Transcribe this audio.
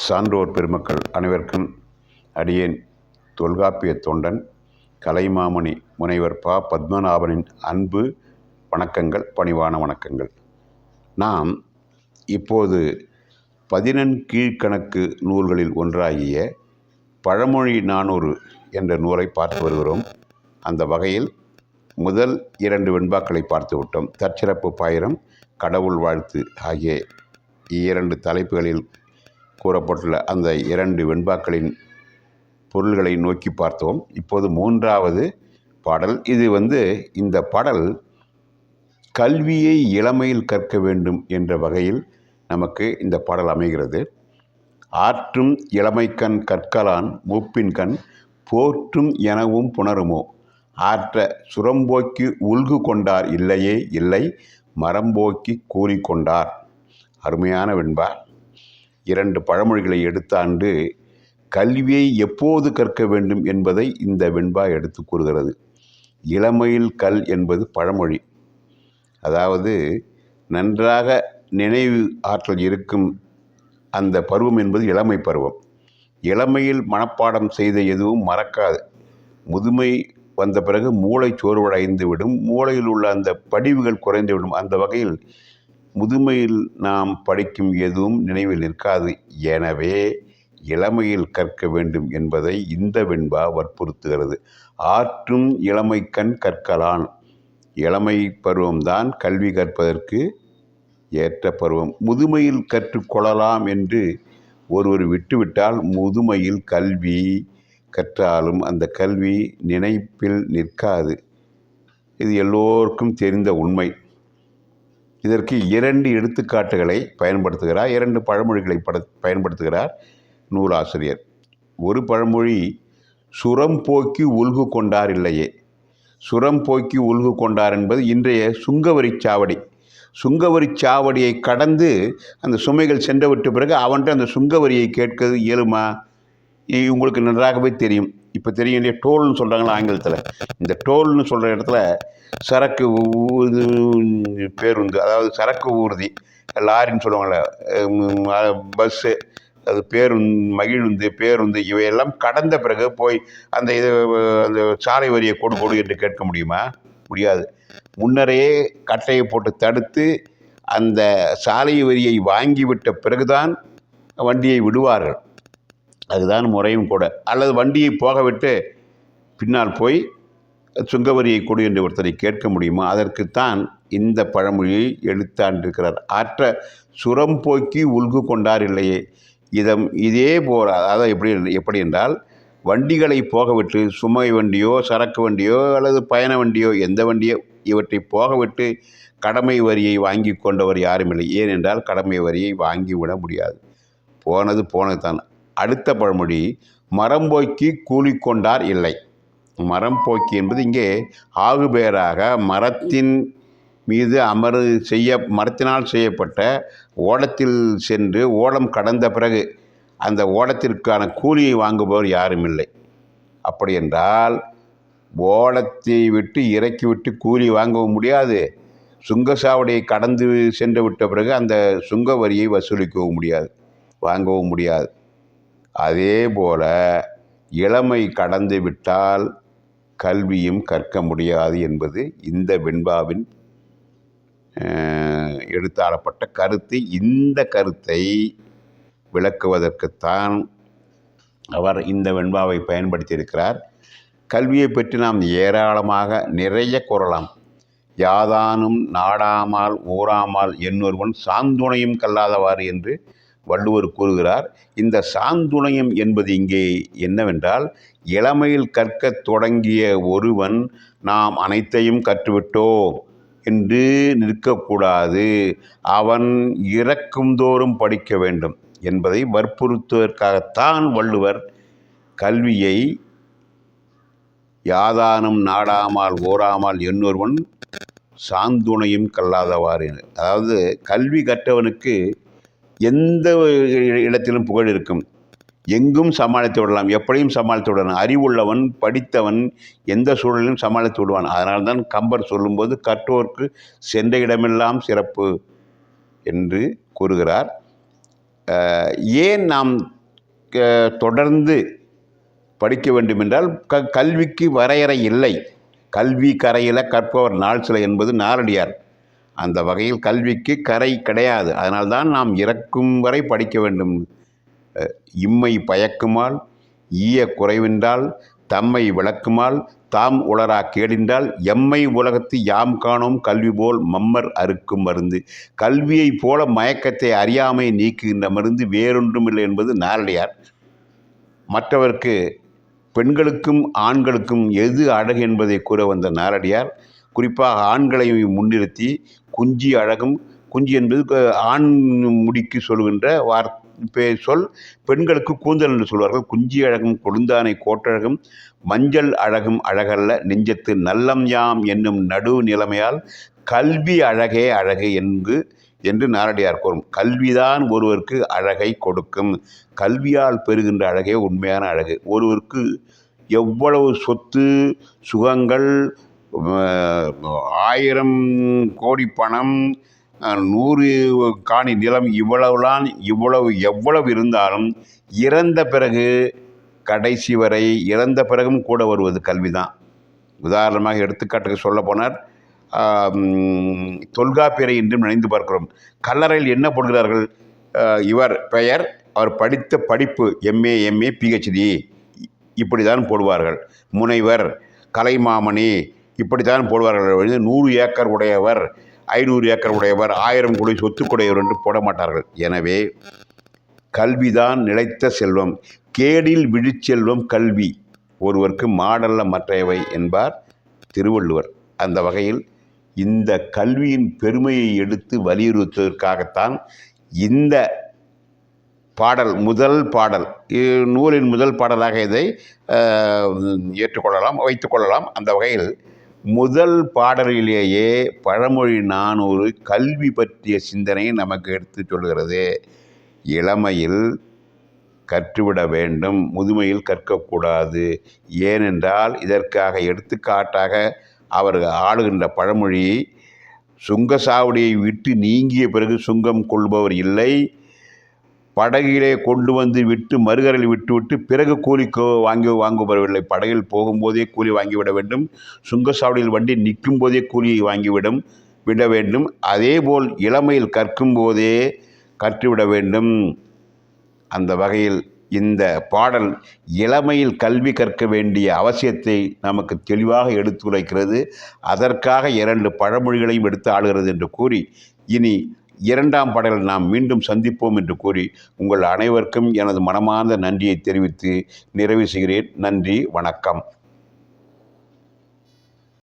சான்றோர் பெருமக்கள் அனைவருக்கும் அடியேன் தொல்காப்பிய தொண்டன் கலைமாமணி முனைவர் பத்மநாபனின் அன்பு வணக்கங்கள், பணிவான வணக்கங்கள். நாம் இப்போது 14 நூல்களில் ஒன்றாகிய பழமொழி 400 என்ற நூலை பார்த்து வருகிறோம். அந்த வகையில் முதல் 2 வெண்பாக்களை பார்த்து விட்டோம். தற்சிறப்பு பாயிரம், கடவுள் வாழ்த்து ஆகிய 2 தலைப்புகளில் கூறப்பட்டுள்ள அந்த 2 வெண்பாக்களின் பொருள்களை நோக்கி பார்த்தோம். இப்போது 3வது பாடல். இது இந்த பாடல் கல்வியை இளமையில் கற்க வேண்டும் என்ற வகையில் நமக்கு இந்த பாடல் அமைகிறது. ஆற்றும் இளமைக்கண் கற்கலான் மூப்பின்கண் போற்றும் எனவும் புணருமோ, ஆற்ற சுரம்போக்கி உல்கு கொண்டார் இல்லையே இல்லை, மரம்போக்கி கூறிக்கொண்டார். அருமையான வெண்பா. 2 பழமொழிகளை எடுத்தாண்டு கல்வியை எப்போது கற்க வேண்டும் என்பதை இந்த வெண்பா எடுத்து கூறுகிறது. இளமையில் கல் என்பது பழமொழி. அதாவது நன்றாக நினைவு ஆற்றல் இருக்கும் அந்த பருவம் என்பது இளமை பருவம். இளமையில் மனப்பாடம் செய்த எதுவும் மறக்காது. முதுமை வந்த பிறகு மூளை சோர்வடைந்து விடும். மூளையில் உள்ள அந்த படிவுகள் குறைந்து விடும். அந்த வகையில் முதுமையில் நாம் படிக்கும் எதுவும் நினைவில் நிற்காது. எனவே இளமையில் கற்க வேண்டும் என்பதை இந்த வெண்பா வற்புறுத்துகிறது. ஆற்றும் இளமைக்கண் கற்கலான். இளமை பருவம்தான் கல்வி கற்பதற்கு ஏற்ற பருவம். முதுமையில் கற்றுக்கொள்ளலாம் என்று ஒருவர் விட்டுவிட்டால் முதுமையில் கல்வி கற்றாலும் அந்த கல்வி நினைப்பில் நிற்காது. இது எல்லோருக்கும் தெரிந்த உண்மை. இதற்கு 2 எடுத்துக்காட்டுகளை பயன்படுத்துகிறார். 2 பழமொழிகளை பயன்படுத்துகிறார் நூலாசிரியர். ஒரு பழமொழி, சுரம் போக்கி உல்கு கொண்டார் இல்லையே. சுரம் போக்கி உல்கு கொண்டார் என்பது இன்றைய சுங்கவரி சாவடி. சுங்கவரி சாவடியை கடந்து அந்த சுமைகள் சென்று விட்ட பிறகு அவன்கிட்ட அந்த சுங்கவரியை கேட்கிறது இயலுமா? உங்களுக்கு நன்றாகவே தெரியும். இப்போ தெரியும் இல்லையா, டோல்னு சொல்கிறாங்களா ஆங்கிலத்தில். இந்த டோல்னு சொல்கிற இடத்துல சரக்கு பேருந்து, அதாவது சரக்கு ஊர்தி, லாரின்னு சொல்லுவாங்கள்ல, பஸ்ஸு, அது மகிழுந்து, பேருந்து, இவையெல்லாம் கடந்த பிறகு போய் அந்த அந்த சாலை வரியை கொடு என்று கேட்க முடியுமா? முடியாது. முன்னரே கட்டையை போட்டு தடுத்து அந்த சாலை வரியை வாங்கிவிட்ட பிறகுதான் வண்டியை விடுவார்கள். அதுதான் முறையும் கூட. அல்லது வண்டியை போக விட்டு பின்னால் போய் சுங்கவரியை கொடு என்று ஒருத்தரை கேட்க முடியுமா? அதற்குத்தான் இந்த பழமொழியை எடுத்தாண்டிருக்கிறார். ஆற்ற சுரம் போக்கி உல்கு கொண்டார் இல்லையே. இதே போல், அதாவது எப்படி என்றால், வண்டிகளை போகவிட்டு, சுமை வண்டியோ சரக்கு வண்டியோ அல்லது பயண வண்டியோ எந்த வண்டியோ இவற்றை போகவிட்டு கடமை வரியை வாங்கி கொண்டவர் யாரும் இல்லை. ஏனென்றால் கடமை வரியை வாங்கிவிட முடியாது. போனது தான். அடுத்த பழமொழி, மரம்போக்கி கூலிக்கொண்டார் இல்லை. மரம்போக்கி என்பது இங்கே ஆகுபேராக மரத்தின் மீது மரத்தினால் செய்யப்பட்ட ஓடத்தில் சென்று ஓடம் கடந்த பிறகு அந்த ஓடத்திற்கான கூலியை வாங்குபவர் யாரும் இல்லை. அப்படி என்றால் ஓடத்தை விட்டு இறக்கிவிட்டு கூலி வாங்கவும் முடியாது. சுங்கசாவடியை கடந்து சென்று விட்ட பிறகு அந்த சுங்க வரியை வசூலிக்கவும் முடியாது, வாங்கவும் முடியாது. அதே போல இளமை கடந்து விட்டால் கல்வியும் கற்க முடியாது என்பது இந்த வெண்பாவின் எடுத்தாளப்பட்ட கருத்து. இந்த கருத்தை விளக்குவதற்குத்தான் அவர் இந்த வெண்பாவை பயன்படுத்தியிருக்கிறார். கல்வியை பற்றி நாம் ஏராளமாக நிறைய கூறலாம். யாதானும் நாடாமால் ஊராமால் என்னொருவன் சாந்துணையும் கல்லாதவாறு என்று வள்ளுவர் கூறுகிறார். இந்த சாந்துணையம் என்பது இங்கே என்னவென்றால், இளமையில் கற்கத் தொடங்கிய ஒருவன் நாம் அனைத்தையும் கற்றுவிட்டோம் என்று நிற்கக்கூடாது. அவன் இறக்கும்தோறும் படிக்க வேண்டும் என்பதை வற்புறுத்துவதற்காகத்தான் வள்ளுவர் கல்வியை யாதானும் நாடாமால் ஓராமால் என்னொருவன் சாந்துணையும் கல்லாதவாறு. அதாவது கல்வி கற்றவனுக்கு எந்த இடத்திலும் புகழ் இருக்கும். எங்கும் சமாளித்து விடலாம், எப்படியும் சமாளித்து விடலாம். அறிவுள்ளவன், படித்தவன் எந்த சூழலிலும் சமாளித்து விடுவான். அதனால்தான் கம்பர் சொல்லும்போது கற்றோர்க்கு சென்ற இடமெல்லாம் சிறப்பு என்று கூறுகிறார். ஏன் நாம் தொடர்ந்து படிக்க வேண்டுமென்றால் கல்விக்கு வரையறை இல்லை. கல்வி கரையில கற்பவர் நாள் சில என்பது நாலடியார். அந்த வகையில் கல்விக்கு கரை கிடையாது. அதனால்தான் நாம் இறக்கும் வரை படிக்க வேண்டும். இம்மை பயக்குமால் ஈய குறைவின்றால் தம்மை விளக்குமால் தாம் உளரா கேடின்றால் எம்மை உலகத்து யாம் காணோம் கல்வி போல் மம்மர் அறுக்கும் மருந்து. கல்வியைப் போல மயக்கத்தை அறியாமை நீக்குகின்ற மருந்து வேறொன்றும் இல்லை என்பது நாலடியார். மற்றவர்க்கு பெண்களுக்கும் ஆண்களுக்கும் எது அழகு என்பதை கூற வந்த நாலடியார் குறிப்பாக ஆண்களை முன்னிறுத்தி குஞ்சி அழகும், குஞ்சி என்பது ஆண் முடிக்கு சொல்கின்ற சொல், பெண்களுக்கு கூந்தல் என்று சொல்வார்கள். குஞ்சி அழகும் கொழுந்தானை கோட்டழகும் மஞ்சள் அழகும் அழகல்ல நெஞ்சத்து நல்லம் யாம் என்னும் நடு நிலைமையால் கல்வி அழகே அழகு என்று நாலடியார் கூறும். கல்விதான் ஒருவருக்கு அழகை கொடுக்கும். கல்வியால் பெறுகின்ற அழகே உண்மையான அழகு. ஒருவருக்கு எவ்வளவு சொத்து சுகங்கள், 1000 கோடி பணம், 100 காணி நிலம், எவ்வளவு இருந்தாலும் இறந்த பிறகு கடைசி வரை இறந்த பிறகும் கூட வருவது கல்விதான். உதாரணமாக எடுத்துக்காட்டுக்கு சொல்ல போனார், தொல்காப்பியரை இன்றும் நினைந்து பார்க்கிறோம். கல்லறையில் என்ன போடுகிறார்கள்? இவர் பெயர், அவர் படித்த படிப்பு எம்ஏ PhD இப்படி தான் போடுவார்கள். முனைவர், கலைமாமணி இப்படித்தான் போடுவார்கள். 100 ஏக்கர் உடையவர், 500 ஏக்கர் உடையவர், 1000 கோடி சொத்துக்குடையவர் என்று போட மாட்டார்கள். எனவே கல்விதான் நிலைத்த செல்வம். கேடில் விழிச்செல்வம் கல்வி. ஒருவருக்கு மாடல்ல மற்றையவை என்பார் திருவள்ளுவர். அந்த வகையில் இந்த கல்வியின் பெருமையை எடுத்து வலியுறுத்துவதற்காகத்தான் இந்த பாடல், முதல் பாடல், நூலின் முதல் பாடலாக இதை ஏற்றுக்கொள்ளலாம், வைத்துக்கொள்ளலாம். அந்த வகையில் முதல் பாடலிலேயே பழமொழி 400 கல்வி பற்றிய சிந்தனையை நமக்கு எடுத்து சொல்கிறது. இளமையில் கற்றுவிட வேண்டும், முதுமையில் கற்கக்கூடாது. ஏனென்றால் இதற்காக எடுத்துக்காட்டாக அவர் ஆளுகின்ற பழமொழி, சுங்கசாவடியை விட்டு நீங்கிய பிறகு சுங்கம் கொள்பவர் இல்லை, படகிலே கொண்டு வந்து விட்டு மறுகரையில் விட்டுவிட்டு பிறகு கூலி வாங்குபவரில்லை. படகில் போகும்போதே கூலி வாங்கிவிட வேண்டும், சுங்கசாவடியில் வண்டி நிற்கும் போதே கூலியை விட வேண்டும். அதேபோல் இளமையில் கற்கும் போதே கற்றுவிட வேண்டும். அந்த வகையில் இந்த பாடல் இளமையில் கல்வி கற்க வேண்டிய அவசியத்தை நமக்கு தெளிவாக எடுத்துரைக்கிறது. அதற்காக 2 பழமொழிகளையும் எடுத்து ஆளுகிறது என்று கூறி, இனி 2ஆம் பாடலில் நாம் மீண்டும் சந்திப்போம் என்று கூறி உங்கள் அனைவருக்கும் எனது மனமார்ந்த நன்றியை தெரிவித்து நிறைவு செய்கிறேன். நன்றி, வணக்கம்.